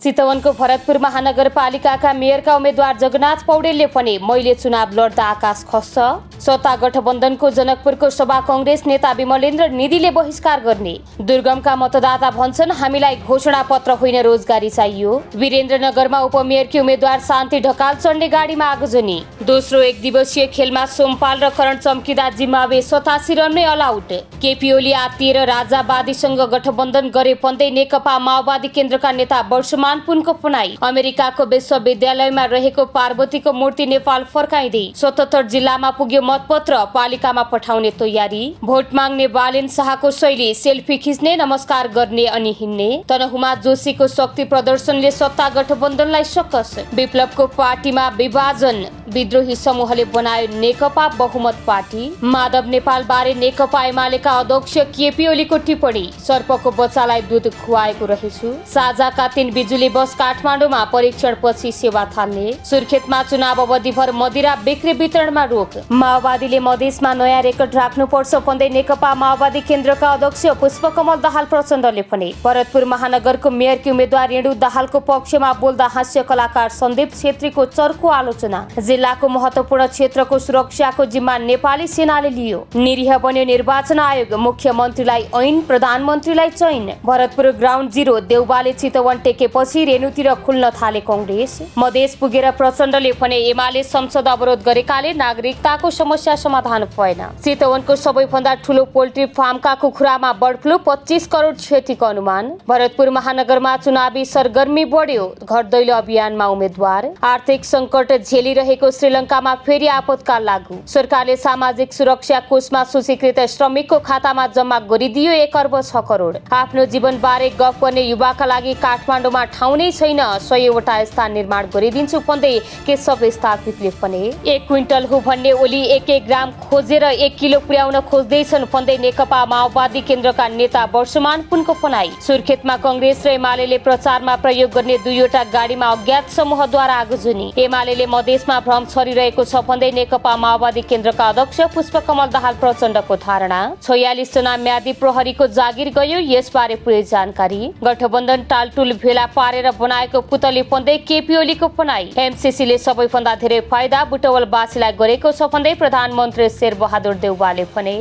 चितवनको भरतपुर महानगरपालिकाका मेयरका उम्मेद्वार जगन्नाथ पौडेलले भने मैले चुनाव लड्दा आकाश खस्छ। सत्ता गठबन्धनको जनकपुरको सभा कांग्रेस नेता विमलेन्द्र निधिले बहिष्कार गर्ने। दुर्गमका मतदाता भन्छन् हामीलाई घोषणा पत्र होइन रोजगारी चाहियो। वीरेन्द्रनगरमा उपमेयरकी उम्मेद्वार शान्ति ढकाल चढ्ने गाडीमा आगजनी। दोस्रो एक दिवसीय खेलमा सोमपाल र करण चम्किदा जिम्बावे 87 रनमै अलआउट। केपी ओली आत्तिएर राजावादीसँग गठबन्धन गरे भन्दै नेकपा माओवादी केन्द्रका नेता वर्षमान पुनको पनाई। अमेरिकाको विश्वविद्यालयमा रहेको पार्वतीको मूर्ति नेपाल फर्काइँदै 77 जिल्लामा पुग्यो मतपत्र, पालिकामा पठाउने तयारी। भोट माग्ने बालेन शाहको शैली सेल्फी खिच्ने, नमस्कार गर्ने अनि हिँड्ने। तनहुमा जोशीको शक्ति प्रदर्शनले सत्ता गठबन्धनलाई सकस। विप्लवको पार्टीमा विभाजन, विद्रोही समूहले बनायो नेकपा बहुमत पार्टी। माधव नेपाल बारे नेकपा एमालेका अध्यक्ष केपी ओलीको टिप्पणी, सर्पको बच्चालाई दूध खुवाएको रहेछु। साझाका 3 बिजुली बस काठमाडौँमा परीक्षण पछि सेवा थाल्ने। सुर्खेतमा चुनाव अवधिभर मदिरा बिक्री वितरणमा रोक। माओवादीले मधेसमा नयाँ रेकर्ड राख्नुपर्छ भन्दै नेकपा माओवादी केन्द्रका अध्यक्ष पुष्पकमल दाहाल प्रचण्डले भने। भरतपुर महानगरको मेयरकी उम्मेद्वार रेणु दाहालको पक्षमा बोल्दा हास्य कलाकार सन्दीप छेत्रीको चर्को आलोचना। जिल्लाको महत्वपूर्ण क्षेत्रको सुरक्षाको जिम्मा नेपाली सेनाले लियो। निरीह बन्यो निर्वाचन आयोग, मुख्यमन्त्रीलाई ऐन, प्रधानमन्त्रीलाई चैन। भरतपुर ग्राउन्ड जीरो, देउबाले चितवन टेकेपछि रेणुतिर खुल्न थाले कांग्रेस। मधेस पुगेर प्रचण्डले भने एमाले संसद अवरोध गरेकाले नागरिकताको समस्या समाधान भएन। चितवनको सबैभन्दा ठूलो पोल्ट्री फार्मका कुखुरामा बर्ड फ्लू, 25 करोड क्षतिको अनुमान। भरतपुर महानगरमा चुनावी सरगर्मी बढ्यो, घर दैलो अभियानमा उम्मेद्वार। आर्थिक संकट झेलिरहेको श्रीलङ्कामा फेरि आपतकाल लागू। सरकारले सामाजिक सुरक्षा कोषमा सूचीकृत श्रमिकको खातामा जम्मा गरिदियो 1 अर्ब 6 करोड। आफ्नो जीवनबारे गफ गर्ने युवाका लागि काठमाडौँमा ठाउँ नै छैन, 100 वटा स्थान निर्माण गरिदिन्छु भन्दै केशव स्थापितले भने। 1 क्विन्टल हो भन्ने ओली 1 ग्राम खोजेर 1 किलो पुर्याउन खोज्दैछन् भन्दै नेकपा माओवादी केन्द्रका नेता वर्षमान पुनको पनाई। सुर्खेतमा कांग्रेस र एमालेले प्रचारमा प्रयोग गर्ने 2वटा गाडीमा अज्ञात समूहद्वारा आगजनी। एमालेले मधेसमा भ्रम छरिरहेको छ भन्दै नेकपा माओवादी केन्द्रका अध्यक्ष पुष्पकमल दाहाल प्रचण्डको धारणा। 46 जना म्यादी प्रहरीको जागिर गयो, यसबारे पुरै जानकारी। गठबन्धन टालटुल भेला पारेर बनाएको पुतली भन्दै केपी ओलीको पनाई। एमसीसीले सबैभन्दा धेरै फाइदा बुटवलवासीलाई गरेको छ भन्दै प्रधानमन्त्री शेरबहादुर देउवाले भने।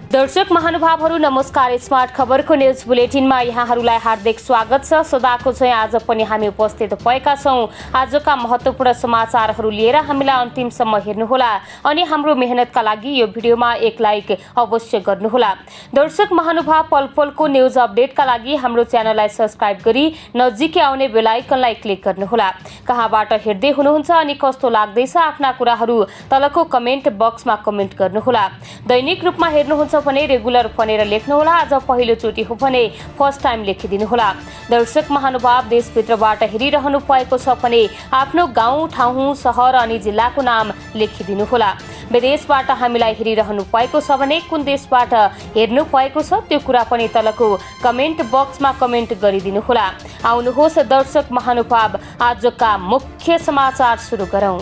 दर्शक महानुभावहरू नमस्कार। स्मार्ट खबरको न्यूज बुलेटिनमा यहाँहरूलाई हार्दिक स्वागत छ। सदाको चाहिँ आज पनि हामी उपस्थित भएका छौं। आजका महत्त्वपूर्ण समाचारहरू लिएर हामीलाई अन्तिमसम्म हेर्नुहोला अनि हाम्रो मेहनतका लागि यो भिडियोमा एक लाइक अवश्य गर्नुहोला। दर्शक महानुभाव, पलपलको न्यूज अपडेटका लागि हाम्रो च्यानललाई सब्स्क्राइब गरी नजिकै आउने बेल आइकनलाई क्लिक गर्नुहोला। कहाँबाट हेर्दै हुनुहुन्छ अनि कस्तो लाग्दैछ आफ्ना कुराहरू तलको कमेन्ट बक्समा कमेन्ट गर्नुहोला। दैनिक रूपमा हेर्नुहुन्छ भने रेगुलर भनेर लेख्नुहोला। आज पहिलो चोटि हो भने फर्स्ट टाइम लेखिदिनुहोला। दर्शक महानुभाव, देशभित्रबाट हेरिरहनु भएको छ भने आफ्नो गाउँ, ठाउँ, सहर अनि जिल्लाको नाम लेखिदिनुहोला। विदेशबाट हामीलाई हेरिरहनु भएको छ भने कुन देशबाट हेर्नु भएको छ त्यो कुरा पनि तलको कमेन्ट बक्समा कमेन्ट गरिदिनुहोला। आउनुहोस् दर्शक महानुभाव, आजका मुख्य समाचार सुरु गरौं।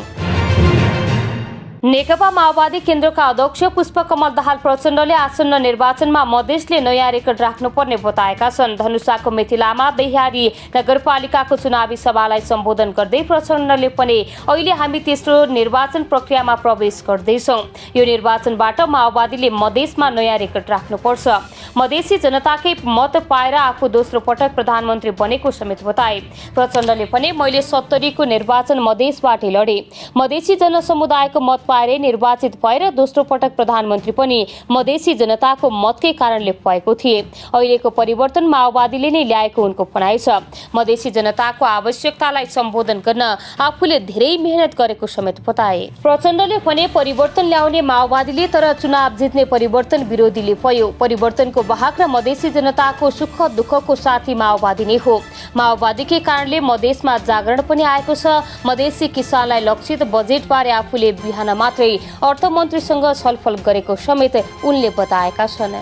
नेकपा माओवादी केन्द्रका अध्यक्ष पुष्पकमल दाहाल प्रचण्डले आसन्न निर्वाचनमा मधेसले नयाँ रेकर्ड राख्नुपर्ने बताएका छन्। धनुषाको मिथिलामा बेहारी नगरपालिकाको चुनावी सभालाई सम्बोधन गर्दै प्रचण्डले भने अहिले हामी तेस्रो निर्वाचन प्रक्रियामा प्रवेश गर्दैछौँ। यो निर्वाचनबाट माओवादीले मधेसमा नयाँ रेकर्ड राख्नुपर्छ। मधेसी जनताकै मत पाएर आफू दोस्रो पटक प्रधानमन्त्री बनेको समेत बताए। प्रचण्डले भने मैले 70 को निर्वाचन मधेसबाटै लडे। मधेसी जनसमुदायको मत पाएर निर्वाचित भएर दोस्रो पटक प्रधानमन्त्री पनि मधेसी जनताको मतकै कारणले भएको थिए। अहिलेको परिवर्तन माओवादीले नै ल्याएको उनको भनाइ छ। मधेसी जनताको आवश्यकतालाई सम्बोधन गर्न आफूले धेरै मेहनत गरेको समेत बताए। प्रचण्डले भने परिवर्तन ल्याउने माओवादीले, तर चुनाव जित्ने परिवर्तन विरोधीले भयो। परिवर्तनको वाहक र मधेसी जनताको सुख दुःखको साथी माओवादी नै हो। माओवादीकै कारणले मधेसमा जागरण पनि आएको छ। मधेसी किसानलाई लक्षित बजेटबारे आफूले बिहान मात्रै अर्थमन्त्रीसँग छलफल गरेको समेत उनले बताएका छन्।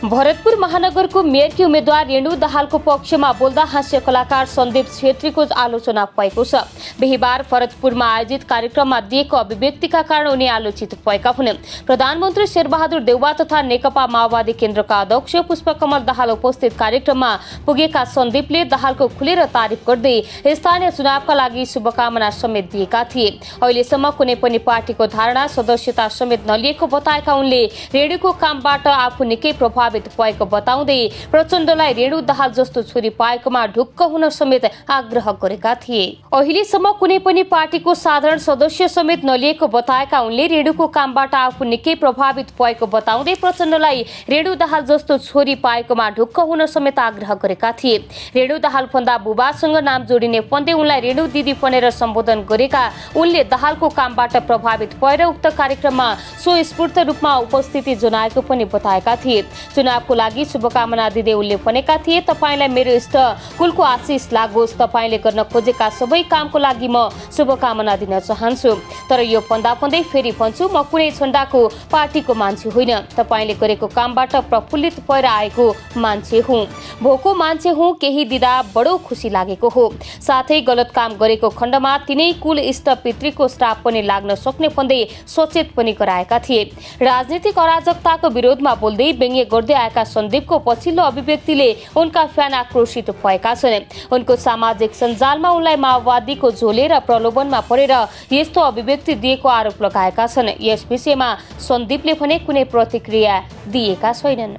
भरतपुर महानगरको मेयरकी उम्मेद्वार रेणु दाहालको पक्षमा बोल्दा हास्य कलाकार सन्दीप छेत्रीको आलोचना भएको छ। बिहीबार भरतपुरमा आयोजित कार्यक्रममा दिएको अभिव्यक्तिका कारण उनी आलोचित भएका हुन्। प्रधानमन्त्री शेरबहादुर देउवा तथा नेकपा माओवादी केन्द्रका अध्यक्ष पुष्पकमल दाहाल उपस्थित कार्यक्रममा पुगेका सन्दीपले दाहालको खुलेर तारिफ गर्दै स्थानीय चुनावका लागि शुभकामना समेत दिएका थिए। अहिलेसम्म कुनै पनि पार्टीको धारणा सदस्यता समेत नलिएको बताएका उनले रेणुको कामबाट आफू निकै प्रभावित भएको बताउँदै प्रचण्डलाई रेणु दाहाल जस्तो छोरी पाएकोमा ढुक्क हुन समेत आग्रह गरेका थिए। अहिलेसम्म कुनै पनि पार्टीको साधारण सदस्य समेत नलिएको बताएका उनले रेणुको कामबाट आफू निकै प्रभावित भएको बताउँदै प्रचण्डलाई रेणु दाहाल जस्तो छोरी पाएकोमा ढुक्क हुन समेत आग्रह गरेका थिए। रेणु दाहाल भन्दा बुबासँग नाम जोडिने भन्दै उनलाई रेणु दिदी भनेर सम्बोधन गरेका उनले दाहालको कामबाट प्रभावित भएर उक्त कार्यक्रममा स्वस्फूर्त रूपमा उपस्थिति जनाएको पनि बताएका थिए। चुनावको लागि शुभकामना दिँदै उनले भनेका थिए, तपाईलाई मेरो इष्ट कुलको आशिष लागोस्। तपाईले गर्न खोजेका सबै कामको लागि म शुभकामना दिन चाहन्छु। तर यो भन्दा भन्दै फेरि भन्छु, म कुनै झण्डाको पार्टीको मान्छे होइन। तपाईले गरेको कामबाट प्रफुल्लित भएर आएको मान्छे हुँ। भोको मान्छे हुँ। केही दिँदा बडो खुसी लागेको हो। साथै गलत काम गरेको खण्डमा तिनै कुल इष्ट पितृको श्राप पनि लाग्न सक्ने भन्दै सचेत पनि गराएका थिए। राजनीतिक अराजकताको विरोधमा बोल्दै व्यङ्ग्य गर्दै आएका सन्दीपको पछिल्लो अभिव्यक्तिले उनका फ्यान आक्रोशित भएका छन्। उनको सामाजिक सञ्जालमा उनलाई माओवादीको झोले र प्रलोभनमा परेर यस्तो अभिव्यक्ति दिएको आरोप लगाएका छन्। यस विषयमा सन्दीपले भने कुनै प्रतिक्रिया दिएका छैनन्।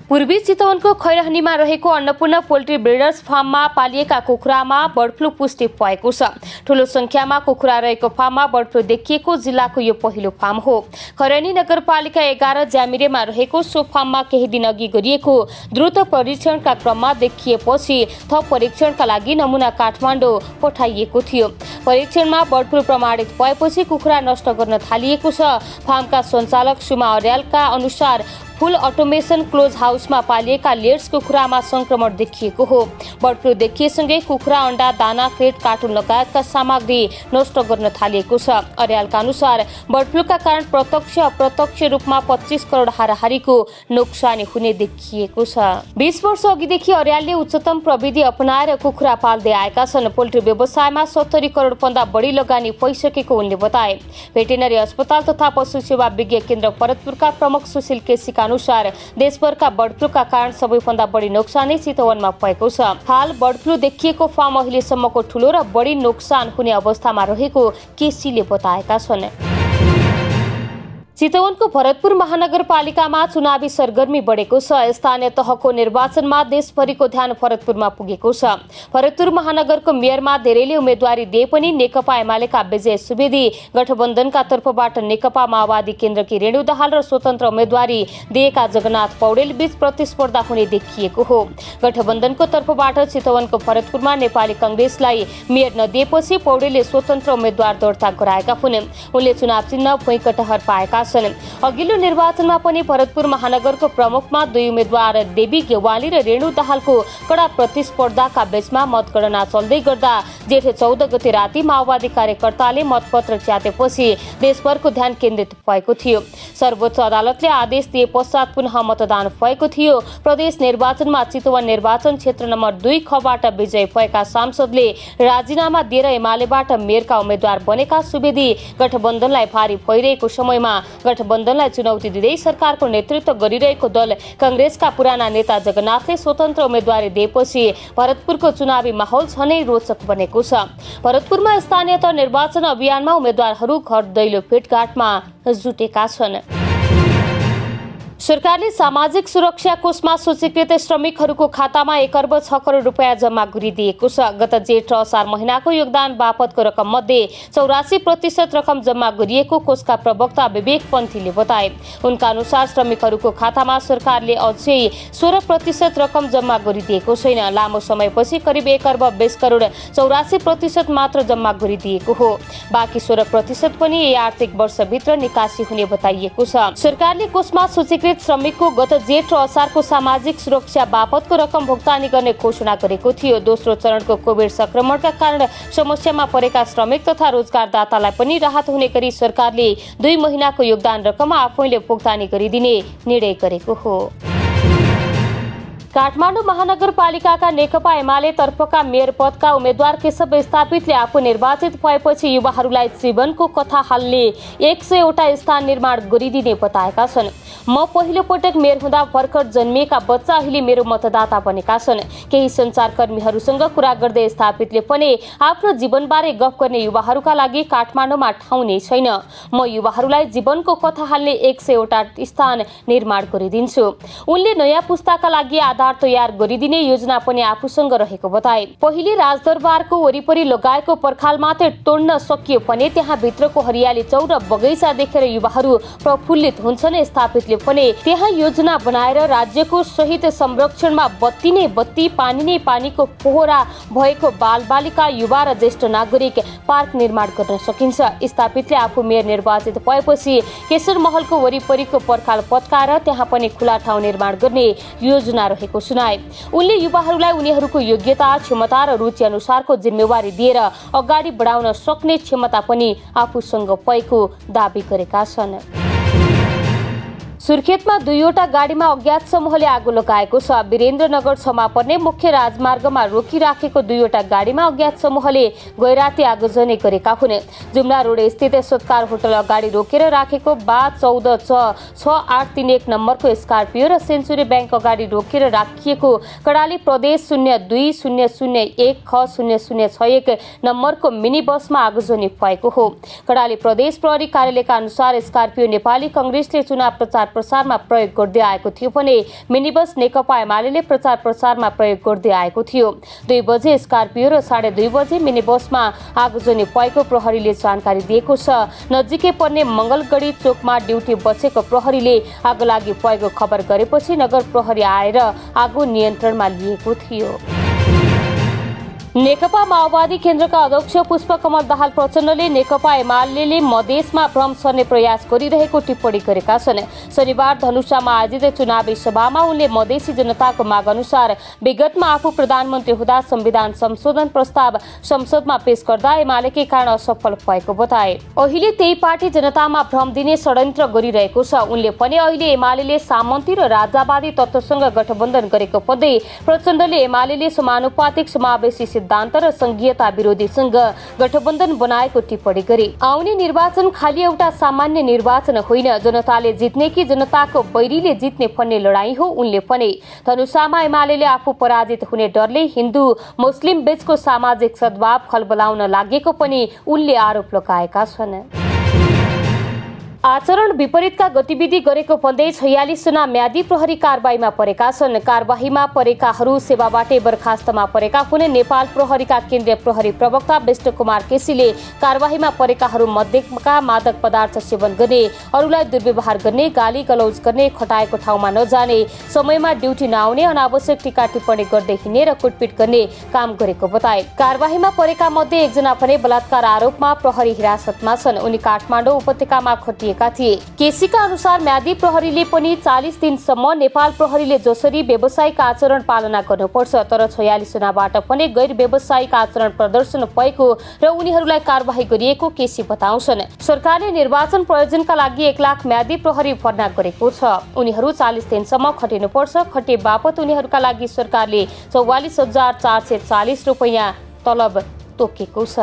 पूर्वी चितवनको खैरहनीमा रहेको अन्नपूर्ण पोल्ट्री ब्रिडर्स फार्ममा पालिएका कुखुरामा बर्ड फ्लू पुष्टि भएको छ। ठूलो संख्यामा कुखुरा रहेको फार्ममा बर्ड फ्लू देखिएको जिल्लाको यो पहिलो फार्म हो। खैरहनी नगरपालिका 11 ज्यामिरेमा रहेको सो फार्ममा केही दिन अघि गरिएको द्रुत परीक्षणका क्रममा देखिएपछि थप परीक्षणका लागि नमुना काठमाडौँ पठाइएको थियो। परीक्षणमा बर्ड फ्लू प्रमाणित भएपछि कुखुरा नष्ट गर्न थालिएको छ। फार्मका सञ्चालक सुमा अर्यालका अनुसार फुल अटोमेसन क्लोज हाउसमा पालिएका लेयर्स कुखुरामा संक्रमण देखिएको हो। बर्ड फ्लू देखिएसँगै कुखुरा अण्डा दाना क्रेट कार्टुन लगायतका सामग्री नष्ट गर्न थालिएको छ। अर्यालका अनुसार बर्ड फ्लूका कारण प्रत्यक्ष अप्रत्यक्ष रूपमा 25 करोड हाराहारीको नोक्सानी हुने देखिएको छ। 20 वर्ष अघिदेखि अर्यालले उच्चतम प्रविधि अपनाएर कुखुरा पाल्दै आएका छन्। पोल्ट्री व्यवसायमा 70 करोड भन्दा बढी लगानी भइसकेको उनले बताए। भेटेनरी अस्पताल तथा पशु सेवा विज्ञ केन्द्र भरतपुरका प्रमुख सुशील केसीका अनुसार देशभरका बर्ड फ्लूका कारण सबैभन्दा बढी नोक्सानी चितवनमा भएको छ। हाल बर्ड फ्लू देखिएको फार्म अहिलेसम्मको ठूलो र बढी नोक्सान हुने अवस्थामा रहेको केसीले बताएका छन्। चितवनको भरतपुर महानगरपालिकामा चुनावी सरगर्मी बढेको छ। स्थानीय तहको निर्वाचनमा देशभरिको ध्यान भरतपुरमा पुगेको छ। भरतपुर महानगरको मेयरमा धेरैले उम्मेदवारी दिए पनि नेकपा एमालेका विजय सुवेदी, गठबन्धनका तर्फबाट नेकपा माओवादी केन्द्रकी रेणु दाहाल र स्वतन्त्र उम्मेदवारी दिएका जगन्नाथ पौडेल बीच प्रतिस्पर्धा हुने देखिएको हो। गठबन्धनको तर्फबाट चितवनको भरतपुरमा नेपाली कांग्रेसलाई मेयर नदिएपछि पौडेलले स्वतन्त्र उम्मेदवार दर्ता गराएका हुन्। उनले चुनाव चिन्ह भुइँकटहर पाएका छन्। अघिल्लो निर्वाचनमा पनि भरतपुर महानगरको प्रमुखमा 2 उम्मेद्वार देवी गेवाली र रेणु दाहालको कड़ा प्रतिस्पर्धाका बीचमा मतगणना चल्दै गर्दा जेठ 14 गते राति माओवादी कार्यकर्ताले मतपत्र च्यातेपछि देशभरको ध्यान केन्द्रित भएको थियो। सर्वोच्च अदालतले आदेश दिए पश्चात पुनः मतदान भएको थियो। प्रदेश निर्वाचनमा चितवन निर्वाचन क्षेत्र नम्बर 2 खबाट विजय भएका सांसदले राजीनामा दिएर एमालेबाट मेयरका उम्मेद्वार बनेका सुवेदी गठबन्धनलाई भारी भइरहेको समयमा गठबन्धनलाई चुनौती दिँदै सरकारको नेतृत्व गरिरहेको दल कांग्रेसका पुराना नेता जगन्नाथले स्वतन्त्र उम्मेदवारी दिएपछि भरतपुरको चुनावी माहौल झनै रोचक बनेको छ। भरतपुरमा स्थानीय तह निर्वाचन अभियानमा उम्मेद्वारहरू घर दैलो भेटघाटमा जुटेका छन्। सरकारले सामाजिक सुरक्षा कोषमा सूचीकृत श्रमिकहरूको खातामा 1 अर्ब 6 करोड रुपियाँ जम्मा गरिदिएको छ। गत जेठ र असार महिनाको योगदान बापतको रकम मध्ये 84% रकम जम्मा गरिएको कोषका प्रवक्ता विवेक पन्थीले बताए। उनका अनुसार श्रमिकहरूको खातामा सरकारले अझै 16% रकम जम्मा गरिदिएको छैन। लामो समयपछि करिब 1 अर्ब 20 करोड 84% मात्र जम्मा गरिदिएको हो। बाँकी 16% पनि यही आर्थिक वर्षभित्र निकासी हुने बताइएको छ। सरकारले कोषमा सूचीकृत पंजीकृत श्रमिकको गत जेठ र असारको सामाजिक सुरक्षा बापतको रकम भुक्तानी गर्ने घोषणा गरेको थियो। दोस्रो चरणको कोभिड संक्रमणका कारण समस्यामा परेका श्रमिक तथा रोजगारदातालाई पनि राहत हुने गरी सरकारले 2 महिनाको योगदान रकम आफैले भुक्तानी गरिदिने निर्णय गरेको हो। काठमाडौँ महानगरपालिकाका नेकपा एमाले तर्फका मेयर पदका उम्मेद्वार केशव स्थापितले आफू निर्वाचित भएपछि युवाहरूलाई जीवनको कथा हाल्ने 100 वटा स्थान निर्माण गरिदिने बताएका छन्। म पहिलो पटक मेयर हुँदा भर्खर जन्मिएका बच्चा अहिले मेरो मतदाता बनेका छन्। केही सञ्चारकर्मीहरूसँग कुरा गर्दै स्थापितले पनि आफ्नो जीवनबारे गफ गर्ने युवाहरूका लागि काठमाडौँमा ठाउँ नै छैन। म युवाहरूलाई जीवनको कथा हाल्ने 100 वटा स्थान निर्माण गरिदिन्छु। उनले नयाँ पुस्ताका लागि आधार तयार गरिदिने योजना पनि आफूसँग रहेको बताए। पहिले राजदरबारको वरिपरि लगाएको पर्खाल मात्रै तोड्न सकियो भने त्यहाँ भित्रको हरियाली चौर बगैँचा देखेर युवाहरू प्रफुल्लित हुन्छन्। स्थापितले पनि त्यहाँ योजना बनाएर राज्यको सहित संरक्षणमा बत्ती नै बत्ती, पानी नै पानीको फोहरा भएको बालबालिका, युवा र ज्येष्ठ नागरिक पार्क निर्माण गर्न सकिन्छ। स्थापितले आफू मेयर निर्वाचित भएपछि केशर महलको वरिपरिको पर्खाल पत्काएर त्यहाँ पनि खुला ठाउँ निर्माण गर्ने योजना रहेको सुनाए। उनले युवाहरूलाई उनीहरूको योग्यता, क्षमता र रुचि अनुसारको जिम्मेवारी दिएर अगाडि बढाउन सक्ने क्षमता पनि आफूसँग भएको दाबी गरेका छन्। सुर्खेतमा 2 वटा गाडीमा अज्ञात समूहले आगो लगाएको छ। वीरेन्द्रनगर 6मा पर्ने मुख्य राजमार्गमा रोकिराखेको 2 वटा गाडीमा अज्ञात समूहले गैराती आगोजनी गरेका हुन्। जुम्ला रोड स्थित सत्कार होटल अगाडि रोकेर राखेको 14/6/6831 नम्बरको स्कर्पियो र सेन्चुरी बैंक अगाडि रोकेर राखिएको कडाली प्रदेश 02-001-ख0061 नम्बरको मिनी बसमा आगोजनी भएको हो। कडाली प्रदेश प्रहरी कार्यालयका अनुसार स्कर्पियो नेपाली कांग्रेसले चुनाव प्रचार प्रसारमा प्रयोग गर्दै आएको थियो भने मिनी बस नेकपा एमाले प्रचार प्रसारमा प्रयोग गर्दै आएको थियो। 2 बजे स्कर्पियो र 2:30 बजे मिनी बसमा आगोजनी भएको प्रहरीले जानकारी दिएको छ। नजिकै पर्ने मंगलगढी चोकमा ड्युटी बसेको प्रहरीले आगोलागी भएको खबर गरेपछि नगर प्रहरी आएर आगो नियन्त्रणमा लिएको थियो। नेकपा माओवादी केन्द्रका अध्यक्ष पुष्पकमल दाहाल प्रचण्डले नेकपा एमाले मधेसमा भ्रम सर्ने प्रयास गरिरहेको टिप्पणी गरेका छन्। शनिबार धनुषामा आयोजित चुनावी सभामा उनले मधेसी जनताको माग अनुसार विगतमा आफू प्रधानमन्त्री हुँदा संविधान संशोधन प्रस्ताव संसदमा पेश गर्दा एमालेकै कारण असफल भएको बताए। अहिले त्यही पार्टी जनतामा भ्रम दिने षड्यन्त्र गरिरहेको छ। उनले पनि अहिले एमाले सामन्ती र राजावादी तत्त्वसँग गठबन्धन गरेको भन्दै प्रचण्डले एमाले समानुपातिक समावेशी सिद्धान्त र संघीयता विरोधीसँग गठबन्धन बनाएको टिप्पणी गरे। आउने निर्वाचन खाली एउटा सामान्य निर्वाचन होइन, जनताले जित्ने कि जनताको बैरीले जित्ने भन्ने लडाईँ हो। उनले भने धनुषामा एमाले आफू पराजित हुने डरले हिन्दू मुस्लिम बीचको सामाजिक सद्भाव खलबलाउन लागेको पनि उनले आरोप लगाएका छन्। आचरण विपरीतका गतिविधि गरेको भन्दै 46 जना म्यादी प्रहरी कारबाहीमा परेका छन्। कारबाहीमा परेकाहरू सेवाबाटै बर्खास्तमा परेका हुने नेपाल प्रहरीका केन्द्रीय प्रहरी प्रवक्ता विष्णु कुमार केसीले कारबाहीमा परेकाहरू मध्येका मादक पदार्थ सेवन गर्ने, अरूलाई दुर्व्यवहार गर्ने, गाली गलौज गर्ने, खटाएको ठाउँमा नजाने, समयमा ड्युटी नआउने, अनावश्यक टीका टिप्पणी गर्दै हिँड्ने र कुटपिट गर्ने काम गरेको बताए। कारबाहीमा परेका मध्ये 1 जना भने बलात्कार आरोपमा प्रहरी हिरासतमा छन्। उनी काठमाडौँ उपत्यकामा खटिएका थिए। केसीका अनुसार म्यादी प्रहरीले पनि 40 दिनसम्म नेपाल प्रहरीले जसरी व्यावसायिक आचरण पालना गर्नुपर्छ, तर 46 जनाबाट पनि गैर व्यावसायिक आचरण प्रदर्शन भएको र उनीहरूलाई कारबाही गरिएको केसी बताउँछन्। सरकारले निर्वाचन प्रयोजनका लागि 1 लाख म्यादी प्रहरी भर्ना गरेको छ। उनीहरू 40 दिनसम्म खटिनुपर्छ। खटे बापत उनीहरूका लागि सरकारले 44,440 रुपैयाँ तलब तोकेको छ।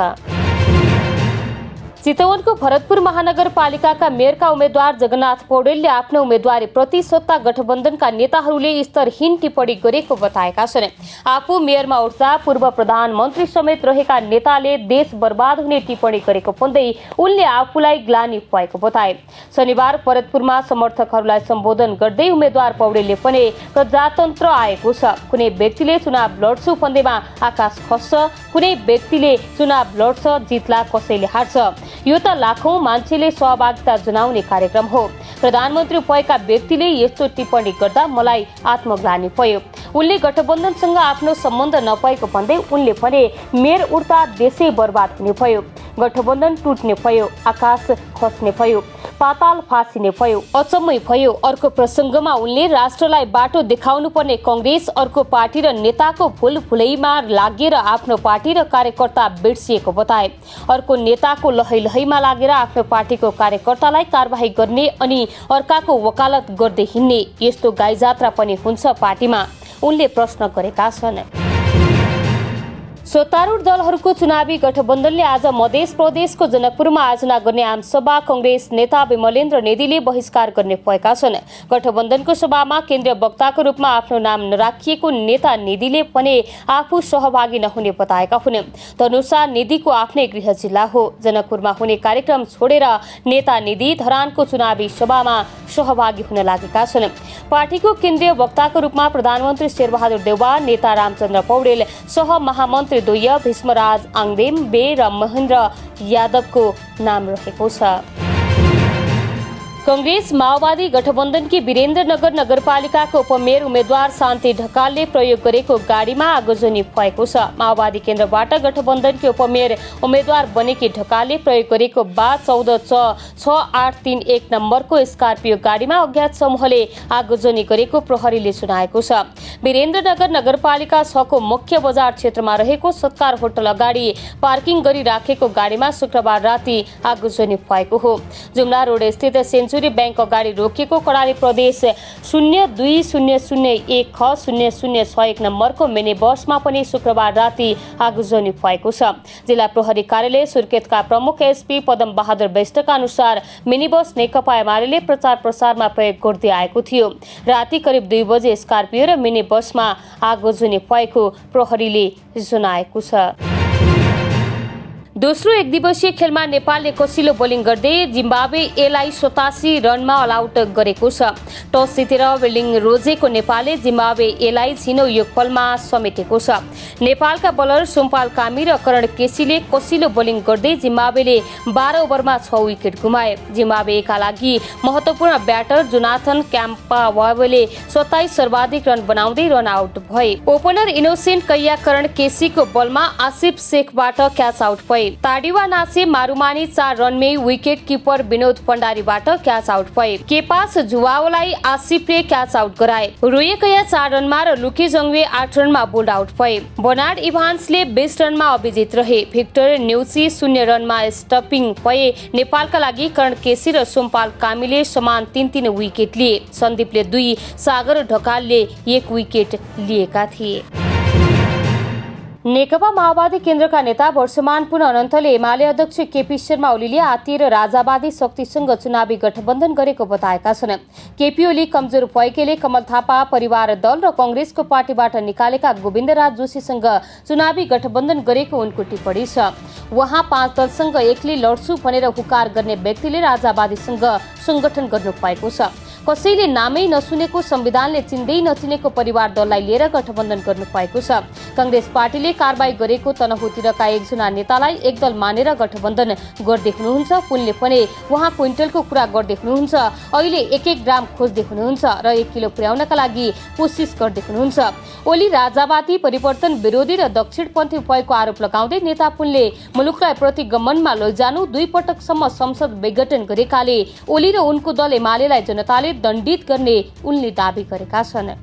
चितवनको भरतपुर महानगरपालिकाका मेयरका उम्मेद्वार जगन्नाथ पौडेलले आफ्नो उम्मेद्वारी प्रति सत्ता गठबन्धनका नेताहरूले स्तरहीन टिप्पणी गरेको बताएका छन्। आफू मेयरमा उठ्दा पूर्व प्रधानमन्त्री समेत रहेका नेताले देश बर्बाद हुने टिप्पणी गरेको भन्दै उनले आफूलाई ग्लानि भएको बताए। शनिबार भरतपुरमा समर्थकहरूलाई सम्बोधन गर्दै उम्मेद्वार पौडेलले पनि प्रजातन्त्र आएको छ, कुनै व्यक्तिले चुनाव लड्छु भन्दैमा आकाश खस्छ, कुनै व्यक्तिले चुनाव लड्छ जित्ला कसैले हार्छ। यो त लाखौं मान्छेले सहभागिता जनाउने कार्यक्रम हो। प्रधानमन्त्री भएका व्यक्तिले यस्तो टिप्पणी गर्दा मलाई आत्मग्लानि भयो। उनले गठबन्धनसँग आफ्नो सम्बन्ध नभएको भन्दै उनले भने मेयर उड्दा देशै बर्बाद हुने भयो, गठबन्धन टुट्ने भयो, आकाश खस्ने भयो। पाताल फाँसिने भयो। अचम्मै भयो। अर्को प्रसङ्गमा उनले राष्ट्रलाई बाटो देखाउनु पर्ने कांग्रेस अर्को पार्टी र नेताको फुलफुलैमा लागेर आफ्नो पार्टी र कार्यकर्ता बिर्सिएको बताए। अर्को नेताको लहैलहैमा लागेर आफ्नो पार्टीको कार्यकर्तालाई कारबाही गर्ने अनि अर्काको वकालत गर्दै हिँड्ने यस्तो गाईजात्रा पनि हुन्छ पार्टीमा, उनले प्रश्न गरेका छन्। सत्तारूढ दलहरूको चुनावी गठबन्धनले आज मध्य प्रदेशको जनकपुरमा आयोजना गर्ने आमसभा कांग्रेस नेता विमलेन्द्र नेदीले बहिष्कार गर्ने भएका छन्। गठबन्धनको सभामा केन्द्रीय वक्ताको रूपमा आफ्नो नाम नराखिएको नेता नेदीले पनि आफू सहभागी नहुने बताएका हुन्। तदनुसार नेदीको आफ्नै गृह जिल्ला हो जनकपुरमा हुने कार्यक्रम छोडेर नेता नेदी धरानको चुनावी सभामा सहभागी हुन लागेका छन्। पार्टीको केन्द्रीय वक्ताको रूपमा प्रधानमन्त्री शेरबहादुर देउवा, नेता रामचन्द्र पौडेल, सह महामन्त्री द्वय भीष्मराज आङदेम बे र महेन्द्र यादवको नाम रहेको छ। कांग्रेस माओवादी गठबन्धनकी वीरेन्द्रनगर नगरपालिकाको उपमेयर उम्मेद्वार शान्ति ढकालले प्रयोग गरेको गाडीमा आगोजनी भएको छ। माओवादी केन्द्रबाट गठबन्धनकी उपमेयर उम्मेद्वार बनेकी ढकालले प्रयोग गरेको 14/6831 नम्बरको स्कर्पियो गाडीमा अज्ञात समूहले आगोजनी गरेको प्रहरीले सुनाएको छ। वीरेन्द्रनगर नगरपालिका 6 को मुख्य बजार क्षेत्रमा रहेको सत्कार होटल अगाडि पार्किङ गरी राखेको गाडीमा शुक्रबार राति आगोजनी भएको हो। जुम्ला रोड स्थित सेन्चुरी बैंक अगाडि रोकिएको कर्णाली प्रदेश 020001 नम्बरको मिनी बसमा पनि शुक्रबार राति आगोजनी भएको छ। जिल्ला प्रहरी कार्यालय सुर्खेतका प्रमुख एसपी पदम बहादुर बेष्टका अनुसार मिनी बस नेकपा एमाले प्रचार प्रसारमा प्रयोग गर्दै आएको थियो। राति करिब 2 बजे स्कर्पियो र मिनी बसमा आगोजनी भएको प्रहरीले जनाएको छ। दोस्रो एक दिवसीय खेलमा नेपालले कसिलो बोलिङ गर्दै जिम्बाब्वे एलाई 87 रनमा अलआउट गरेको छ। टस जितेर बोलिङ रोजेको नेपालले जिम्बाब्वे एलाई झिनो योगफलमा समेटेको छ। नेपालका बलर सोमपाल कामी र करण केसीले कसिलो बोलिङ गर्दै जिम्बाब्वेले 12 ओभरमा 6 विकेट गुमाए। जिम्बाब्वेका लागि महत्वपूर्ण ब्याटर जोनाथन क्याम्पावावेले 27 सर्वाधिक रन बनाउँदै रन आउट भए। ओपनर इनोसेन्ट कैया करण केसीको बलमा आसिफ शेखबाट क्याच आउट भए। ताडिवा नासे मारुमानी 4 रनमै विकेट किपर विनोद भण्डारीबाट क्याच आउट भए। केपास जुवाओलाई आसिफले क्याच आउट गराए। रोयकया 4 रनमा र लुकी जङ्वे 8 रनमा बोल्ड आउट भए। बर्नार्ड इभान्सले 20 रनमा अविजित रहे। भिक्टर न्युची 0 रनमा स्टपिङ भए। नेपालका लागि करण केसी र सोमपाल कामीले समान 3-3 विकेट लिए। सन्दीपले 2, सागर ढकालले 1 विकेट लिएका थिए। नेकपा माओवादी केन्द्रका नेता वर्षमान पुनः अनन्तले एमाले अध्यक्ष केपी शर्मा ओलीले आत्तीय र राजावादी शक्तिसँग चुनावी गठबन्धन गरेको बताएका छन्। केपी ओली कमजोर भएकाले कमल थापा परिवार दल र कांग्रेसको पार्टीबाट निकालेका गोविन्दराज जोशीसँग चुनावी गठबन्धन गरेको उनको टिप्पणी छ। उहाँ 5 दलसँग एक्लै लड्छु भनेर हुकार गर्ने व्यक्तिले राजावादीसँग संगठन गर्नु भएको छ। कसैले नामै नसुनेको संविधानले चिन्दै नचिनेको परिवार दललाई लिएर गठबन्धन गर्नु भएको छ। कांग्रेस पार्टीले कारबाही गरेको तनहुँतिरका एकजना नेतालाई एकदल मानेर गठबन्धन गर्दै हुनुहुन्छ। पुनले पनि उहाँ क्विन्टलको कुरा गर्दै हुनुहुन्छ। अहिले 1-1 ग्राम खोज्दै हुनुहुन्छ र 1 किलो पुर्याउनका लागि कोसिस गर्दै हुनुहुन्छ। ओली राजावादी परिवर्तन विरोधी र दक्षिणपन्थी भएको आरोप लगाउँदै नेता पुनले मुलुकलाई प्रतिगमनमा लैजानु 2 पटकसम्म संसद विघटन गरेकाले ओली र उनको दल एमालेलाई जनताले दण्डित गर्ने उनले दावी गरेका छन्।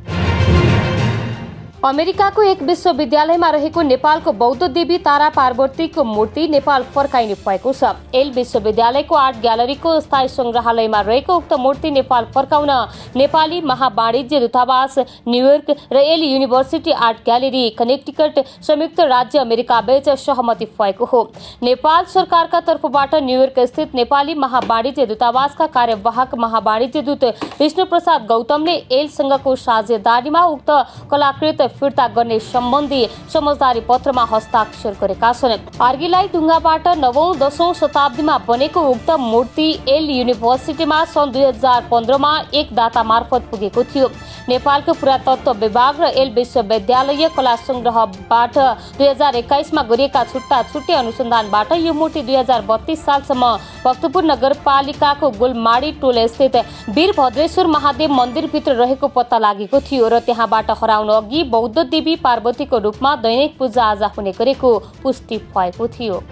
अमेरिकाको एक विश्वविद्यालयमा रहेको नेपालको बौद्ध देवी तारा पार्वतीको मूर्ति नेपाल फर्काइने भएको छ। एल विश्वविद्यालयको आर्ट ग्यालरीको स्थायी संग्रहालयमा रहेको उक्त मूर्ति नेपाल फर्काउन नेपाली महावाणिज्य दूतावास न्युयोर्क र L university art gallery Connecticut संयुक्त राज्य अमेरिका बीच सहमति भएको हो। नेपाल सरकारका तर्फबाट न्युयोर्क स्थित नेपाली महावाणिज्य दूतावासका कार्यवाहक महावाणिज्य दूत विष्णु प्रसाद गौतमले एलसँगको साझेदारीमा उक्त कलाकृत फिर्ता गर्ने सम्बन्धी समझदारी पत्रमा हस्ताक्षर गरेका छन्। आर्गीलाई ढुङ्गाबाट 9औं-10औं शताब्दीमा बनेको उक्त मूर्ति एल युनिभर्सिटीमा सन् 2015मा एक दाता मार्फत पुगेको थियो। नेपालको पुरातत्व विभाग र एल विश्वविद्यालय कला संग्रहबाट 2021मा गरिएका छुट्टै अनुसन्धानबाट यो मूर्ति 2032 सालसम्म भक्तपुर नगरपालिकाको गोलमाडी टोल स्थित वीरभद्रेश्वर महादेव मन्दिरभित्र रहेको पत्ता लागेको थियो र त्यहाँबाट हराउन अघि बौद्ध देवी पार्वतीको रूपमा दैनिक पूजा आजा हुने गरेको पुष्टि भएको थियो।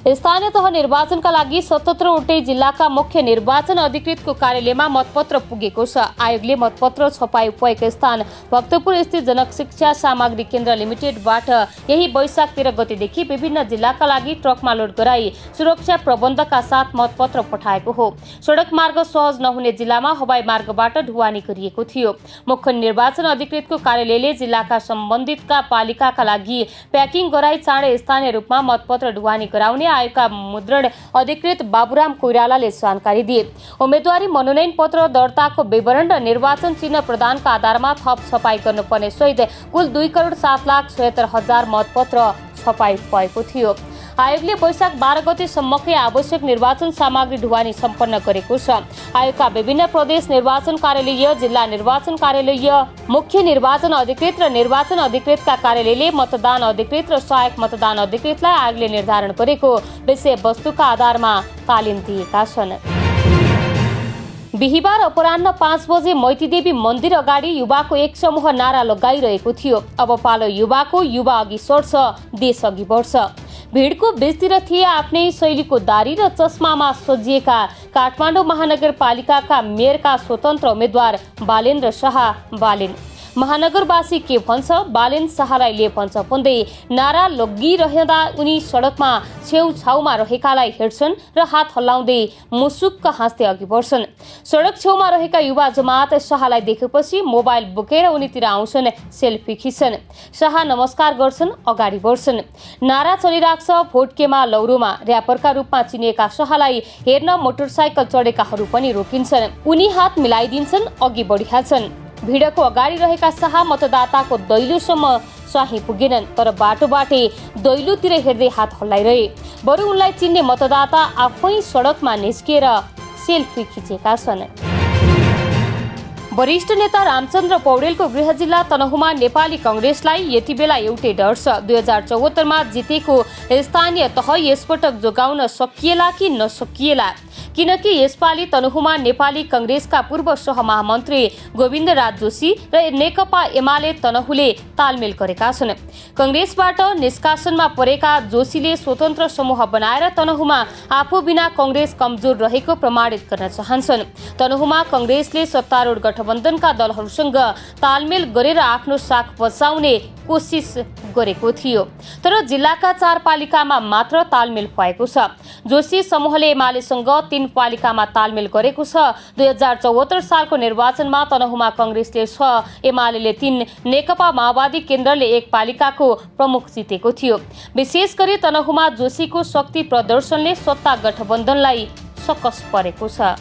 स्थानीय तह निर्वाचनका लागि 77 वटै जिल्लाका मुख्य निर्वाचन अधिकृतको कार्यालयमा मतपत्र पुगेको छ। आयोगले मतपत्र छपाई भएको स्थान भक्तपुर स्थित जनक शिक्षा सामग्री केन्द्र लिमिटेडबाट यही वैशाख 13 गतेदेखि विभिन्न जिल्लाका लागि ट्रकमा लोड गराई सुरक्षा प्रबन्धका साथ मतपत्र पठाएको हो। सडक मार्ग सहज नहुने जिल्लामा हवाई मार्गबाट ढुवानी गरिएको थियो। मुख्य निर्वाचन अधिकृतको कार्यालयले जिल्लाका सम्बन्धितका पालिकाका लागि प्याकिङ गराई चाँडै स्थानीय रूपमा मतपत्र ढुवानी गराउने आयोगका मुद्रण अधिकृत बाबुराम कोइरालाले जानकारी दिए। उम्मेदवारी मनोनयन पत्र दर्ताको विवरण र निर्वाचन चिन्ह प्रदानका आधारमा थप छपाई गर्नुपर्ने सहित कुल 2,07,76,000 मतपत्र छपाई भएको थियो। आयोगले वैशाख 12 गतेसम्मकै आवश्यक निर्वाचन सामग्री ढुवानी सम्पन्न गरेको छ। आयोगका विभिन्न प्रदेश निर्वाचन कार्यालय, जिल्ला निर्वाचन कार्यालय, मुख्य निर्वाचन अधिकृत र निर्वाचन अधिकृतका कार्यालयले मतदान अधिकृत र सहायक मतदान अधिकृतलाई आयोगले निर्धारण गरेको विषयवस्तुका आधारमा तालिम दिएका छन्। बिहिबार अपराह्न 5 बजे मैतीदेवी मन्दिर अगाडि युवाको एक समूह नारा लगाइरहेको थियो। अब पालो युवाको, युवा अघि सर्छ, देश अघि बढ्छ। भिडको बीचतिर थिए आफ्नै शैलीको दारी र चस्मामा सजिएका काठमाडौँ महानगरपालिकाका मेयरका स्वतन्त्र उम्मेद्वार बालेन्द्र शाह। बालेन महानगरवासी के भन्छ, बालेन शाहलाई ले भन्छ भन्दै नारा लगिरहँदा उनी सडकमा छेउछाउमा रहेकालाई हेर्छन् र हात हल्लाउँदै मुसुक्क हाँस्दै अघि बढ्छन्। सडक छेउमा रहेका युवा जमात शाहलाई देखेपछि मोबाइल बोकेर उनीतिर आउँछन्, सेल्फी खिच्छन्। शाह नमस्कार गर्छन्, अगाडि बढ्छन्। नारा चलिराख्छ। भोटकेमा लौरोमा र्यापरका रूपमा चिनिएका शाहलाई हेर्न मोटरसाइकल चढेकाहरू पनि रोकिन्छन्। उनी हात मिलाइदिन्छन्, अघि बढिहाल्छन्। भिडको अगाडि रहेका शाह मतदाताको दैलोसम्म चाहिँ पुगेनन्, तर बाटोबाटै दैलोतिर हेर्दै हात हल्लाइरहे। बरु उनलाई चिन्ने मतदाता आफै सडकमा निस्किएर सेल्फी खिचेका छन्। वरिष्ठ नेता रामचन्द्र पौडेलको गृह जिल्ला तनहुमा नेपाली कांग्रेसलाई यति बेला एउटै डर छ। 2074 मा जितेको स्थानीय तह यसपटक जोगाउन सकिएला कि नसकिएला, किनकि यसपालि तनहुमा नेपाली कांग्रेसका पूर्व सहमहामन्त्री गोविन्दराज जोशी र नेकपा एमाले तनहुले तालमेल गरेका छन्। कांग्रेसबाट निष्कासनमा परेका जोशीले स्वतन्त्र समूह बनाएर तनहुमा आफू बिना कांग्रेस कमजोर रहेको प्रमाणित गर्न चाहन्छन्। तनहुमा कांग्रेसले सत्तारूढ गठबन्धनका दलहरूसँग तालमेल गरेर आफ्नो साख बचाउने कोसिस गरेको थियो, तर जिल्लाका 4 पालिकामा मात्र तालमेल भएको छ। जोशी समूहले एमालेसँग 3 पालिकामा तालमेल गरेको छ। 2074 सालको निर्वाचनमा तनहुमा कांग्रेसले 6, एमालेले 3, नेकपा माओवादी केन्द्रले 1 पालिकाको प्रमुख जितेको थियो। विशेष गरी तनहुमा जोशीको शक्ति प्रदर्शनले सत्ता गठबन्धनलाई सकस परेको छ।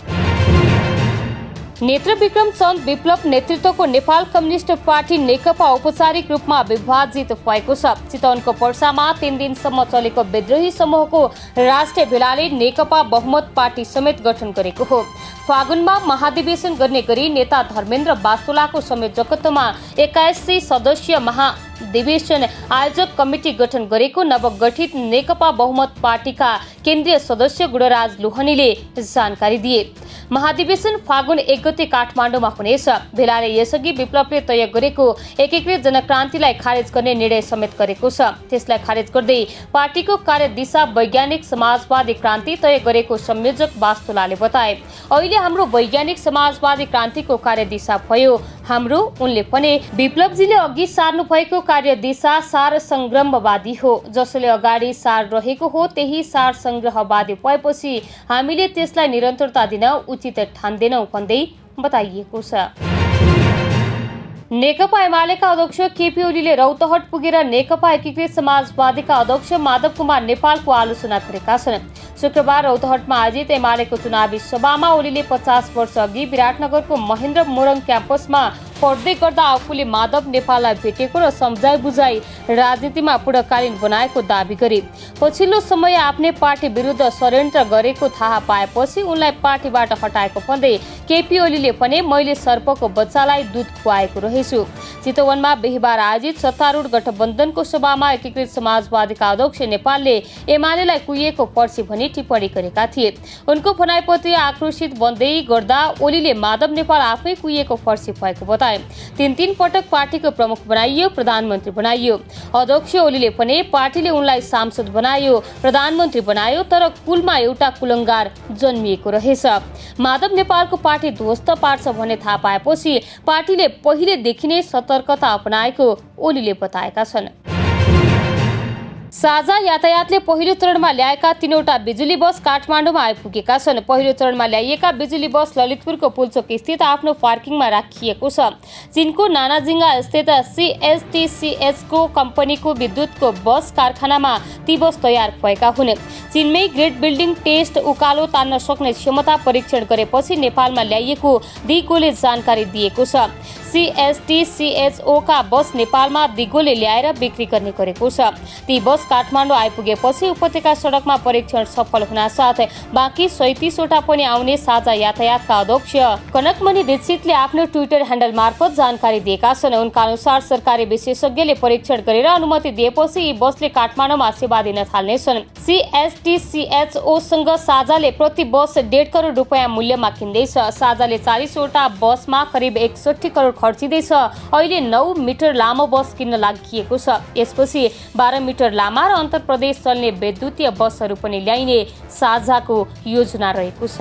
नेत्र विक्रम चन्द विप्लव नेतृत्वको नेपाल कम्युनिस्ट पार्टी नेकपा औपचारिक रूपमा विभाजित भएको छ। चितवनको पर्सामा 3 दिनसम्म चलेको विद्रोही समूहको राष्ट्रिय भेलाले नेकपा बहुमत पार्टी समेत गठन गरेको हो। फागुनमा महाधिवेशन गर्ने गरी नेता धर्मेन्द्र बास्तोलाको संयोजकत्वमा 81 सदस्यीय महाधिवेशन आयोजक कमिटी गठन गरेको नवगठित नेकपा बहुमत पार्टीका केन्द्रीय सदस्य गुणराज लोहनीले जानकारी दिए। महाधिवेशन फागुन 1 गते काठमाडौँमा हुनेछ। भेलाले यसअघि विप्लवले तय गरेको एकीकृत जनक्रान्तिलाई खारेज गर्ने निर्णय समेत गरेको छ। त्यसलाई खारेज गर्दै पार्टीको कार्यदिशा वैज्ञानिक समाजवादी क्रान्ति तय गरेको संयोजक बास्तोलाले बताए। अहिले हाम्रो वैज्ञानिक समाजवादी क्रान्तिको कार्यदिशा भयो हाम्रो। उनले भने विप्लवजीले अघि सार्नु भएको कार्यदिशा सार संग्रहवादी हो। जसले अगाडि सार रहेको हो त्यही सार संग्रहवादी भएपछि हामीले त्यसलाई निरन्तरता दिन उचित ठान्दैनौं भन्दै बताइएको छ। नेकपा एमालेका अध्यक्ष केपी ओलीले रौतहट पुगेर नेकपा एकीकृत समाजवादीका अध्यक्ष माधव कुमार नेपालको आलोचना गरेका छन्। शुक्रबार रौतहटमा आयोजित एमालेको चुनावी सभामा ओलीले 50 वर्ष अघि विराटनगरको महेन्द्र मोरङ क्याम्पसमा पढ्दै गर्दा आफूले माधव नेपाललाई भेटेको र सम्झाइ बुझाइ राजनीतिमा पूर्णकालीन बनाएको दावी गरे। पछिल्लो समय आफ्नै पार्टी विरुद्ध षड्यन्त्र गरेको थाहा पाएपछि उनलाई पार्टीबाट हटाएको भन्दै केपी ओलीले भने मैले सर्पको बच्चालाई दूध खुवाएको रहेछु। चितवनमा बिहिबार आयोजित सत्तारूढ गठबन्धनको सभामा एकीकृत समाजवादीका अध्यक्ष नेपालले एमालेलाई कुहिएको पर्सी भनी टिप्पणी गरेका थिए। उनको भनाइप्रति आक्रोशित बन्दै गर्दा ओलीले माधव नेपाल आफै कुहिएको पर्सी भएको बताए। बताए। तीन पटक पार्टीको प्रमुख बनाइयो, प्रधानमन्त्री बनाइयो। अध्यक्ष ओलीले भने पार्टीले उनलाई सांसद बनायो, प्रधानमन्त्री बनायो, तर कुलमा एउटा कुलङ्गार जन्मिएको रहेछ। माधव नेपालको पार्टी ध्वस्त पार्छ भन्ने थाहा पाएपछि पार्टीले पहिलेदेखि नै सतर्कता अपनाएको ओलीले बताएका छन्। साझा यातायातले पहिलो चरणमा ल्याएका 3वटा बिजुली बस काठमाडौँमा आइपुगेका छन्। पहिलो चरणमा ल्याइएका बिजुली बस ललितपुरको पुल्चोक स्थित आफ्नो पार्किङमा राखिएको छ। चीनको नानाजिङ्गा स्थित CSTCH कम्पनीको विद्युतको बस कारखानामा ती बस तयार भएका हुन्। चीनमै ग्रेड बिल्डिङ टेस्ट उकालो तान्न सक्ने क्षमता परीक्षण गरेपछि नेपालमा ल्याइएको दिगोले जानकारी दिएको छ। CSTCHO का बस नेपालमा दिगोले ल्याएर बिक्री गर्ने गरेको छ। ती बस काठमाडौँ आइपुगेपछि उपत्यका सडकमा परीक्षण सफल हुनासाथ बाँकी 37वटा पनि आउने साझा यातायातका अध्यक्ष कनकमणि दीक्षितले आफ्नो ट्विटर ह्यान्डल मार्फत जानकारी दिएका छन्। उनका अनुसार सरकारी विशेषज्ञले परीक्षण गरेर अनुमति दिएपछि यी बसले काठमाडौँमा सेवा दिन थाल्नेछन्। CSTCHO सँग साझाले प्रति बस 1.5 करोड रुपियाँ मूल्यमा किन्दैछ। साझाले 40वटा बसमा करिब 61 करोड खर्चिँदैछ। अहिले 9 मिटर लामो बस किन्न लागि छ। यसपछि 12 मिटर लामा र अन्तरप्रदेश चल्ने वैद्युतीय बसहरू पनि ल्याइने साझाको योजना रहेको छ।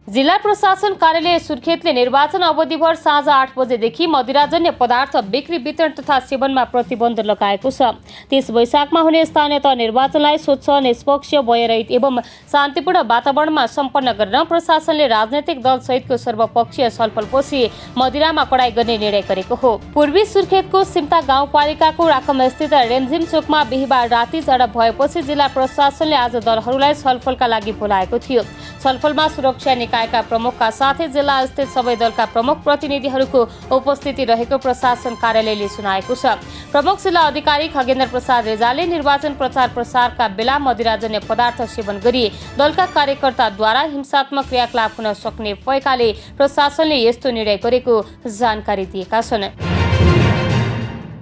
जिल्ला प्रशासन कार्यालय सुर्खेतले निर्वाचन अवधिभर साँझ 8 बजेदेखि मदिराजन्य पदार्थ बिक्री वितरण तथा सेवनमा प्रतिबन्ध लगाएको छ। 30 वैशाखमा हुने स्थानीय तह निर्वाचनलाई स्वच्छ, निष्पक्ष, भयरहित एवं शान्तिपूर्ण वातावरणमा सम्पन्न गर्न प्रशासनले राजनैतिक दल सहितको सर्वपक्षीय छलफलपछि मदिरामा कडाई गर्ने निर्णय गरेको हो। पूर्वी सुर्खेतको सिम्ता गाउँपालिकाको राकम स्थित रेमझिम चोकमा बिहीबार राति झडप भएपछि जिल्ला प्रशासनले आज दलहरूलाई छलफलका लागि बोलाएको थियो। छलफलमा सुरक्षा निकायका प्रमुखका साथै जिल्ला स्थित सबै दलका प्रमुख प्रतिनिधिहरूको उपस्थिति रहेको प्रशासन कार्यालयले सुनाएको छ। प्रमुख जिल्ला अधिकारी खगेन्द्र प्रसाद रेजाले निर्वाचन प्रचार प्रसारका बेला मदिराजन्य पदार्थ सेवन गरी दलका कार्यकर्ताद्वारा हिंसात्मक क्रियाकलाप हुन सक्ने भएकाले प्रशासनले यस्तो निर्णय गरेको जानकारी दिएका छन्।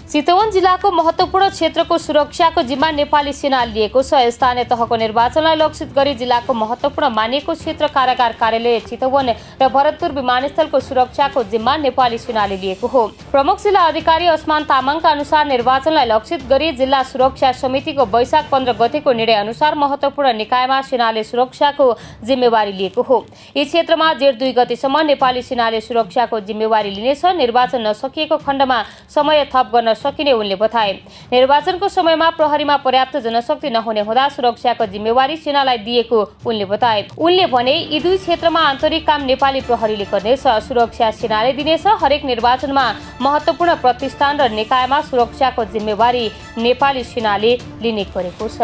चितवन जिल्लाको महत्त्वपूर्ण क्षेत्रको सुरक्षाको जिम्मा नेपाली सेना लिएको छ। स्थानीय तहको निर्वाचनलाई लक्षित गरी जिल्लाको महत्त्वपूर्ण मानिएको क्षेत्र कारागार कार्यालय चितवन र भरतपुर विमानस्थलको सुरक्षाको जिम्मा नेपाली सेनाले लिएको हो। प्रमुख जिल्ला अधिकारी अस्मान तामाङका अनुसार निर्वाचनलाई लक्षित गरी जिल्ला सुरक्षा समितिको वैशाख 15 गतेको निर्णय अनुसार महत्त्वपूर्ण निकायमा सेनाले सुरक्षाको जिम्मेवारी लिएको हो। यी क्षेत्रमा जेठ 2 गतेसम्म नेपाली सेनाले सुरक्षाको जिम्मेवारी लिनेछ। निर्वाचन नसकिएको खण्डमा समय थप गर्न सकिने उनले बताए। निर्वाचनको समयमा प्रहरीमा पर्याप्त जनशक्ति नहुने हुँदा सुरक्षाको जिम्मेवारी सेनालाई दिएको उनले बताए। उनले भने यी दुई क्षेत्रमा आन्तरिक काम नेपाली प्रहरीले गर्नेछ, सुरक्षा सेनाले दिनेछ। हरेक निर्वाचनमा महत्त्वपूर्ण प्रतिष्ठान र निकायमा सुरक्षाको जिम्मेवारी नेपाली सेनाले लिने गरेको छ।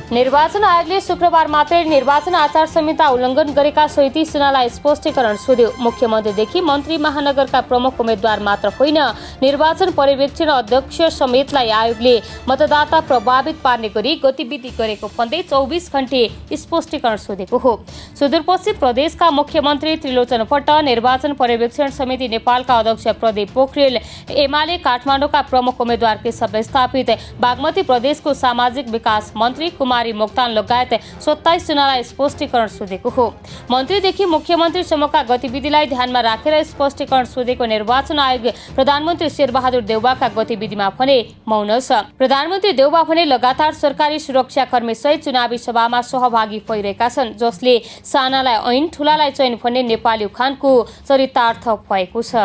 निर्वाचन आयोगले शुक्रबार मात्रै निर्वाचन आचार संहिता उल्लङ्घन गरेका 37 जनालाई स्पष्टीकरण सोध्यो। मुख्यमन्त्रीदेखि मन्त्री महानगरका प्रमुख उम्मेद्वार मात्र होइन, निर्वाचन पर्यवेक्षण अध्यक्ष समेतलाई आयोगले मतदाता प्रभावित पार्ने गरी गतिविधि गरेको भन्दै 24 घण्टे स्पष्टीकरण सोधेको हो। सुदूरपश्चिम प्रदेशका मुख्यमन्त्री त्रिलोचन भट्ट, निर्वाचन पर्यवेक्षण समिति नेपालका अध्यक्ष प्रदीप पोखरेल, एमाले काठमाडौँका प्रमुख उम्मेद्वार केशव स्थापित, बागमती प्रदेशको सामाजिक विकास मन्त्री कुमारी मोक्तान लगायत 27 जनालाई स्पष्टीकरण सोधेको हो। मन्त्रीदेखि मुख्यमन्त्रीसम्मका गतिविधिलाई ध्यानमा राखेर स्पष्टीकरण सोधेको निर्वाचन आयोग प्रधानमन्त्री शेरबहादुर देउवाका गतिविधिमा भने मौन छ। प्रधानमन्त्री देउवा भने लगातार सरकारी सुरक्षाकर्मी सहित चुनावी सभामा सहभागी भइरहेका छन्, जसले सानालाई ऐन ठूलालाई चैन भन्ने नेपाली उखानको चरितार्थ भएको छ।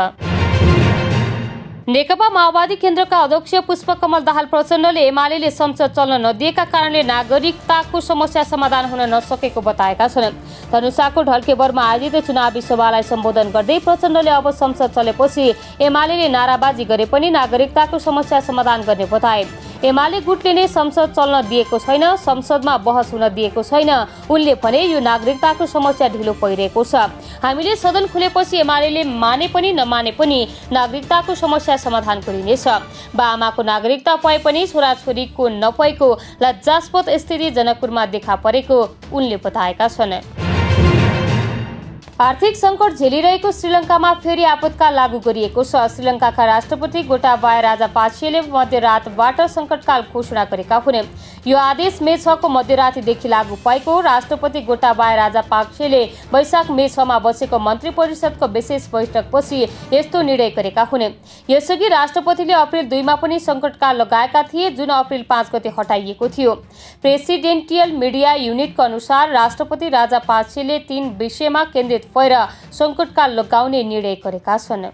नेकपा माओवादी केन्द्रका अध्यक्ष पुष्पकमल दाहाल प्रचण्डले एमाले संसद चल्न नदिएका कारणले नागरिकताको समस्या समाधान हुन नसकेको बताएका छन्। धनुषाको ढल्केबरमा आयोजित चुनावी सभालाई सम्बोधन गर्दै प्रचण्डले अब संसद चलेपछि एमाले नाराबाजी गरे पनि नागरिकताको समस्या समाधान गर्ने बताए। एमाले गुटले नै संसद चल्न दिएको छैन, संसदमा बहस हुन दिएको छैन। उनले भने यो नागरिकताको समस्या ढिलो भइरहेको छ। हामीले सदन खुलेपछि एमाले माने पनि नमाने पनि नागरिकताको समस्या समाधान गरिनेछ। बाआमाको नागरिकता पाए पनि छोराछोरीको नपाएको लज्जास्पद स्थिति जनकपुरमा देखा परेको उनले बताएका छन्। आर्थिक सङ्कट झेलिरहेको श्रीलङ्कामा फेरि आपतकाल लागू गरिएको छ। श्रीलङ्काका राष्ट्रपति गोटाबाया राजापाक्सेले मध्यरातबाट सङ्कटकाल घोषणा गरेका हुन्। यो आदेश मे 6 को मध्यरातदेखि लागू भएको राष्ट्रपति गोटाबाया राजापाक्सेले वैशाख मे 6 मा बसेको मन्त्री परिषदको विशेष बैठकपछि यस्तो निर्णय गरेका हुन्। यसअघि राष्ट्रपतिले अप्रिल 2 मा पनि सङ्कटकाल लगाएका थिए, जुन अप्रिल 5 गते हटाइएको थियो। प्रेसिडेन्टियल मिडिया युनिटको अनुसार राष्ट्रपति राजापाक्सेले 3 विषयमा केन्द्रित भएर सङ्कटकाल लगाउने निर्णय गरेका छन्।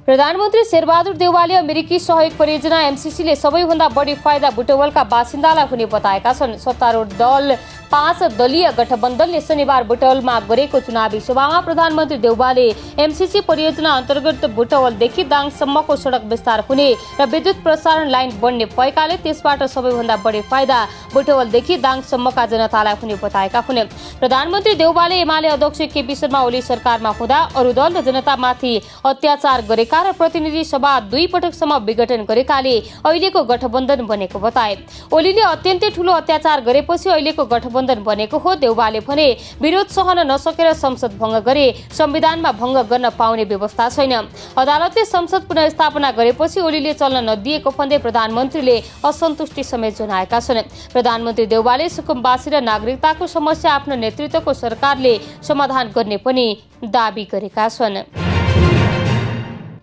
प्रधानमन्त्री शेरबहादुर देउवाले अमेरिकी सहयोग परियोजना एमसीसीले सबैभन्दा बढी फाइदा बुटवलका बासिन्दालाई हुने बताएका छन्। सत्तारूढ दल 5 दलीय गठबन्धनले शनिबार बुटवलमा गरेको चुनावी सभामा प्रधानमन्त्री देउवाले एमसीसी परियोजना अन्तर्गत बुटवलदेखि दाङसम्मको सडक विस्तार हुने र विद्युत प्रसारण लाइन बन्ने भएकाले त्यसबाट सबैभन्दा बढी फाइदा बुटवलदेखि दाङसम्मका जनतालाई हुने बताएका हुन्। प्रधानमन्त्री देउवाले एमाले अध्यक्ष केपी शर्मा ओली सरकारमा हुँदा अरू दल र जनतामाथि अत्याचार गरेका र प्रतिनिधि सभा 2 पटकसम्म विघटन गरेकाले अहिलेको गठबन्धन बनेको बताए। ओलीले अत्यन्तै ठूलो अत्याचार गरेपछि अहिलेको गठबन्धन बनेको हो। देउवाले भने विरोध सहन नसकेर संसद भङ्ग गरे, संविधानमा भङ्ग गर्न पाउने व्यवस्था छैन। अदालतले संसद पुनर्स्थापना गरेपछि ओलीले चल्न नदिएको भन्दै प्रधानमन्त्रीले असन्तुष्टि समेत जनाएका छन्। प्रधानमन्त्री देउवाले सुकुम्बासी र नागरिकताको समस्या आफ्नो नेतृत्वको सरकारले समाधान गर्ने पनि दाबी गरेका छन्।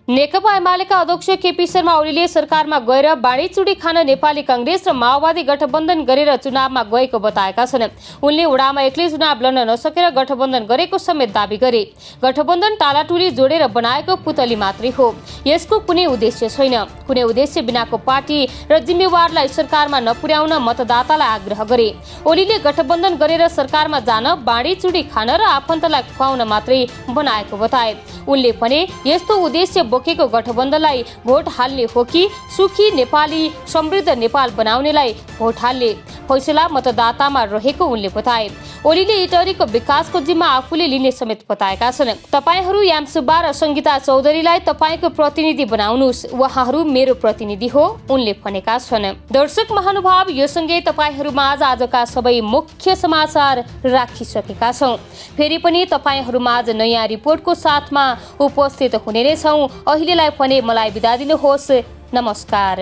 नेकपा एमालेका अध्यक्ष केपी शर्मा ओलीले सरकारमा गएर बाँडीचुडी खान नेपाली कांग्रेस र माओवादी गठबन्धन गरेर चुनावमा गएको बताएका छन्। उनले वडामा एक्लै चुनाव लड्न नसकेर गठबन्धन गरेको समेत दाबी गरे। गठबन्धन टालाटुली जोडेर बनाएको पुतली मात्रै हो, यसको कुनै उद्देश्य छैन। कुनै उद्देश्य बिनाको पार्टी र जिम्मेवारलाई सरकारमा नपुर्याउन मतदातालाई आग्रह गरे। ओलीले गठबन्धन गरेर सरकारमा जान, बाँडीचुडी खान र आफन्तलाई खुवाउन मात्रै बनाएको बताए। उनले भने यस्तो उद्देश्य बोकेको गठबन्धनलाई भोट हाल्ने हो कि सुखी नेपाली समृद्ध नेपाल बनाउनेलाई भोट हाल्ने फैसला मतदातामा रहेको उनले बताए। ओलीले इटरीको विकासको जिम्मा आफूले लिने समेत बताएका छन्। तपाईहरू याम सुब्बा र संगीता चौधरीलाई तपाईको प्रतिनिधि बनाउनुस्, उहाँहरू मेरो प्रतिनिधि हो, उनले भनेका छन्। दर्शक महानुभाव, यो सँगै तपाईहरूमाझ आजका सबै मुख्य समाचार राखिसकेका छौं। फेरि पनि तपाईहरूमाझ नयाँ रिपोर्टको साथमा उपस्थित हुने नै छौं। अहिलेलाई भने मलाई बिदा दिनुहोस्। नमस्कार।